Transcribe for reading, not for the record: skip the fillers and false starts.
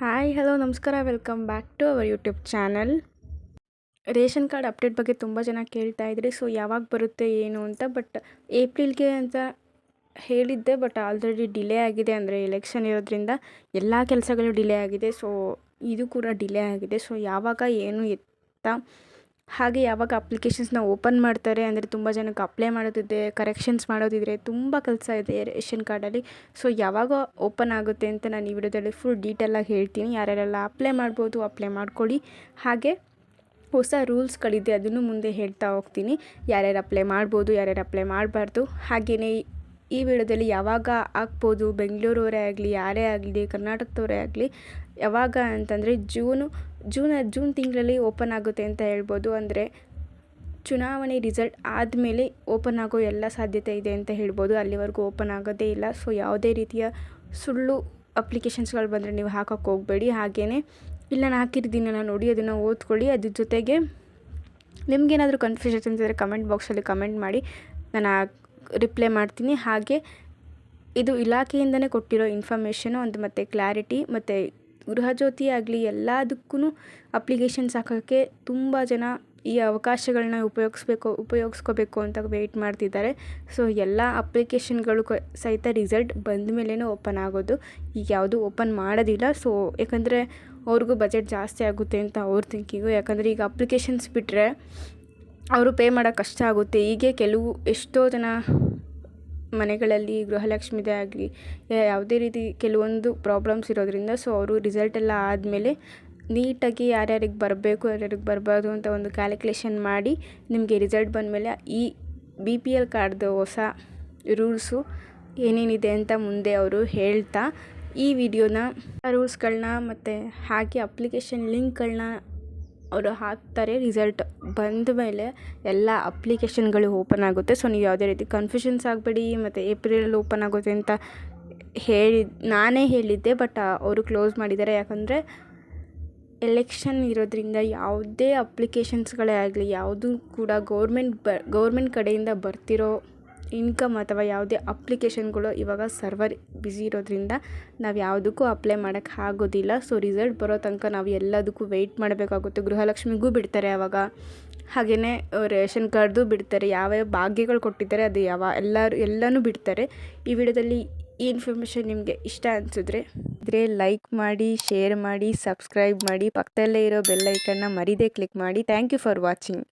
Hi hello ನಮಸ್ಕಾರ, welcome back to our YouTube channel. Ration card update ಬಗ್ಗೆ ತುಂಬ ಜನ ಕೇಳ್ತಾ ಇದ್ರಿ. ಸೊ ಯಾವಾಗ ಬರುತ್ತೆ ಏನು ಅಂತ. ಬಟ್ ಏಪ್ರಿಲ್ಗೆ ಅಂತ ಹೇಳಿದ್ದೆ, ಬಟ್ ಆಲ್ರೆಡಿ ಡಿಲೇ ಆಗಿದೆ. ಅಂದರೆ ಎಲೆಕ್ಷನ್ ಇರೋದ್ರಿಂದ ಎಲ್ಲ ಕೆಲಸಗಳು ಡಿಲೇ ಆಗಿದೆ. ಸೊ ಇದು ಕೂಡ ಡಿಲೇ ಆಗಿದೆ. ಸೊ ಯಾವಾಗ ಏನು ಎತ್ತ, ಹಾಗೆ ಯಾವಾಗ ಅಪ್ಲಿಕೇಶನ್ಸ್ನ ಓಪನ್ ಮಾಡ್ತಾರೆ. ಅಂದರೆ ತುಂಬ ಜನಕ್ಕೆ ಅಪ್ಲೈ ಮಾಡೋದಿದೆ, ಕರೆಕ್ಷನ್ಸ್ ಮಾಡೋದಿದ್ರೆ ತುಂಬ ಕೆಲಸ ಇದೆ ರೇಷನ್ ಕಾರ್ಡಲ್ಲಿ. ಸೊ ಯಾವಾಗ ಓಪನ್ ಆಗುತ್ತೆ ಅಂತ ನಾನು ಈ ವಿಡಿಯೋದಲ್ಲಿ ಫುಲ್ ಡೀಟೇಲಾಗಿ ಹೇಳ್ತೀನಿ. ಯಾರ್ಯಾರೆಲ್ಲ ಅಪ್ಲೈ ಮಾಡ್ಬೋದು, ಅಪ್ಲೈ ಮಾಡ್ಕೊಳ್ಳಿ. ಹಾಗೆ ಹೊಸ ರೂಲ್ಸ್ಗಳಿದೆ, ಅದನ್ನು ಮುಂದೆ ಹೇಳ್ತಾ ಹೋಗ್ತೀನಿ. ಯಾರ್ಯಾರು ಅಪ್ಲೈ ಮಾಡ್ಬೋದು, ಯಾರ್ಯಾರು ಅಪ್ಲೈ ಮಾಡಬಾರ್ದು. ಹಾಗೆಯೇ ಈ ವಿಡಿಯೋದಲ್ಲಿ ಯಾವಾಗ ಆಗ್ಬೋದು, ಬೆಂಗಳೂರವರೇ ಆಗಲಿ, ಯಾರೇ ಆಗಲಿ, ಕರ್ನಾಟಕದವರೇ ಆಗಲಿ, ಯಾವಾಗ ಅಂತಂದರೆ ಜೂನ್ ತಿಂಗಳಲ್ಲಿ ಓಪನ್ ಆಗುತ್ತೆ ಅಂತ ಹೇಳ್ಬೋದು. ಅಂದರೆ ಚುನಾವಣೆ ರಿಸಲ್ಟ್ ಆದಮೇಲೆ ಓಪನ್ ಆಗೋ ಎಲ್ಲ ಸಾಧ್ಯತೆ ಇದೆ ಅಂತ ಹೇಳ್ಬೋದು. ಅಲ್ಲಿವರೆಗೂ ಓಪನ್ ಆಗೋದೇ ಇಲ್ಲ. ಸೊ ಯಾವುದೇ ರೀತಿಯ ಸುಳ್ಳು ಅಪ್ಲಿಕೇಶನ್ಸ್ಗಳು ಬಂದರೆ ನೀವು ಹಾಕೋಕ್ಕೆ ಹೋಗಬೇಡಿ. ಹಾಗೆಯೇ ಇಲ್ಲ ನಾನು ಹಾಕಿರ್ತೀನಲ್ಲ ನೋಡಿ, ಅದನ್ನು ಓದ್ಕೊಳ್ಳಿ. ಅದ್ರ ಜೊತೆಗೆ ನಿಮಗೇನಾದರೂ ಕನ್ಫ್ಯೂಷನ್ಸ್ ಇದ್ದರೆ ಕಮೆಂಟ್ ಬಾಕ್ಸಲ್ಲಿ ಕಮೆಂಟ್ ಮಾಡಿ, ನಾನು ರಿಪ್ಲೈ ಮಾಡ್ತೀನಿ. ಹಾಗೆ ಇದು ಇಲಾಖೆಯಿಂದನೇ ಕೊಟ್ಟಿರೋ ಇನ್ಫಾರ್ಮೇಷನು ಅಂತ, ಮತ್ತು ಕ್ಲಾರಿಟಿ, ಮತ್ತು ಗೃಹಜ್ಯೋತಿ ಆಗಲಿ ಎಲ್ಲದಕ್ಕೂ ಅಪ್ಲಿಕೇಶನ್ಸ್ ಹಾಕೋಕ್ಕೆ ತುಂಬ ಜನ ಈ ಅವಕಾಶಗಳನ್ನ ಉಪಯೋಗಿಸ್ಕೋಬೇಕು ಅಂತ ವೆಯ್ಟ್ ಮಾಡ್ತಿದ್ದಾರೆ. ಸೊ ಎಲ್ಲ ಅಪ್ಲಿಕೇಶನ್ಗಳು ಸಹಿತ ರಿಸಲ್ಟ್ ಬಂದ ಮೇಲೇ ಓಪನ್ ಆಗೋದು. ಈಗ ಯಾವುದೂ ಓಪನ್ ಮಾಡೋದಿಲ್ಲ. ಸೊ ಯಾಕಂದರೆ ಅವ್ರಿಗೂ ಬಜೆಟ್ ಜಾಸ್ತಿ ಆಗುತ್ತೆ ಅಂತ ಅವ್ರ ಥಿಂಕಿಂಗು. ಯಾಕಂದರೆ ಈಗ ಅಪ್ಲಿಕೇಶನ್ಸ್ ಬಿಟ್ಟರೆ ಅವರು ಪೇ ಮಾಡೋಕ್ಕೆ ಕಷ್ಟ ಆಗುತ್ತೆ. ಹೀಗೆ ಎಷ್ಟೋ ಜನ ಮನೆಗಳಲ್ಲಿ ಗೃಹಲಕ್ಷ್ಮಿದೇ ಆಗಲಿ ಯಾವುದೇ ರೀತಿ ಕೆಲವೊಂದು ಪ್ರಾಬ್ಲಮ್ಸ್ ಇರೋದ್ರಿಂದ, ಸೊ ಅವರು ರಿಸಲ್ಟ್ ಎಲ್ಲ ಆದಮೇಲೆ ನೀಟಾಗಿ ಯಾರ್ಯಾರಿಗೆ ಬರಬೇಕು, ಯಾರ್ಯಾರಿಗೆ ಬರಬಾರ್ದು ಅಂತ ಒಂದು ಕ್ಯಾಲ್ಕುಲೇಷನ್ ಮಾಡಿ ನಿಮಗೆ ರಿಸಲ್ಟ್ ಬಂದಮೇಲೆ ಈ BPL ಕಾರ್ಡ್ದು ಹೊಸ ರೂಲ್ಸು ಏನೇನಿದೆ ಅಂತ ಮುಂದೆ ಅವರು ಹೇಳ್ತಾ ಈ ವಿಡಿಯೋನ ರೂಲ್ಸ್ಗಳನ್ನ ಮತ್ತು ಹಾಗೆ ಅಪ್ಲಿಕೇಶನ್ ಲಿಂಕ್ಗಳನ್ನ ಅವರು ಹಾಕ್ತಾರೆ. ರಿಸಲ್ಟ್ ಬಂದ ಮೇಲೆ ಎಲ್ಲ ಅಪ್ಲಿಕೇಶನ್ಗಳು ಓಪನ್ ಆಗುತ್ತೆ. ಸೊ ನೀವು ಯಾವುದೇ ರೀತಿ ಕನ್ಫ್ಯೂಷನ್ಸ್ ಆಗಬೇಡಿ. ಮತ್ತು ಏಪ್ರಿಲಲ್ಲಿ ಓಪನ್ ಆಗುತ್ತೆ ಅಂತ ನಾನೇ ಹೇಳಿದ್ದೆ, ಬಟ್ ಅವರು ಕ್ಲೋಸ್ ಮಾಡಿದ್ದಾರೆ. ಯಾಕಂದರೆ ಎಲೆಕ್ಷನ್ ಇರೋದ್ರಿಂದ ಯಾವುದೇ ಅಪ್ಲಿಕೇಶನ್ಸ್ಗಳೇ ಆಗಲಿ, ಯಾವುದೂ ಕೂಡ ಗೌರ್ಮೆಂಟ್ ಕಡೆಯಿಂದ ಬರ್ತಿರೋ ಇನ್ಕಮ್ ಅಥವಾ ಯಾವುದೇ ಅಪ್ಲಿಕೇಶನ್ಗಳು ಇವಾಗ ಸರ್ವರ್ ಬ್ಯುಸಿ ಇರೋದ್ರಿಂದ ನಾವು ಯಾವುದಕ್ಕೂ ಅಪ್ಲೈ ಮಾಡೋಕ್ಕೆ ಆಗೋದಿಲ್ಲ. ಸೊ ರಿಸಲ್ಟ್ ಬರೋ ತನಕ ನಾವು ಎಲ್ಲದಕ್ಕೂ ವೆಯ್ಟ್ ಮಾಡಬೇಕಾಗುತ್ತೆ. ಗೃಹಲಕ್ಷ್ಮಿಗೂ ಬಿಡ್ತಾರೆ ಆವಾಗ, ಹಾಗೆಯೇ ರೇಷನ್ ಕಾರ್ಡ್ದು ಬಿಡ್ತಾರೆ. ಯಾವ್ಯಾವ ಭಾಗ್ಯಗಳು ಕೊಟ್ಟಿದ್ದಾರೆ ಅದು ಎಲ್ಲನೂ ಬಿಡ್ತಾರೆ. ಈ ವಿಡಿಯೋದಲ್ಲಿ ಈ ಇನ್ಫಾರ್ಮೇಷನ್ ನಿಮಗೆ ಇಷ್ಟ ಅನಿಸಿದ್ರೆ ಲೈಕ್ ಮಾಡಿ, ಶೇರ್ ಮಾಡಿ, ಸಬ್ಸ್ಕ್ರೈಬ್ ಮಾಡಿ, ಪಕ್ಕದಲ್ಲೇ ಇರೋ ಬೆಲ್ ಐಕನ್ನ ಮರೀದೇ ಕ್ಲಿಕ್ ಮಾಡಿ. Thank you for watching.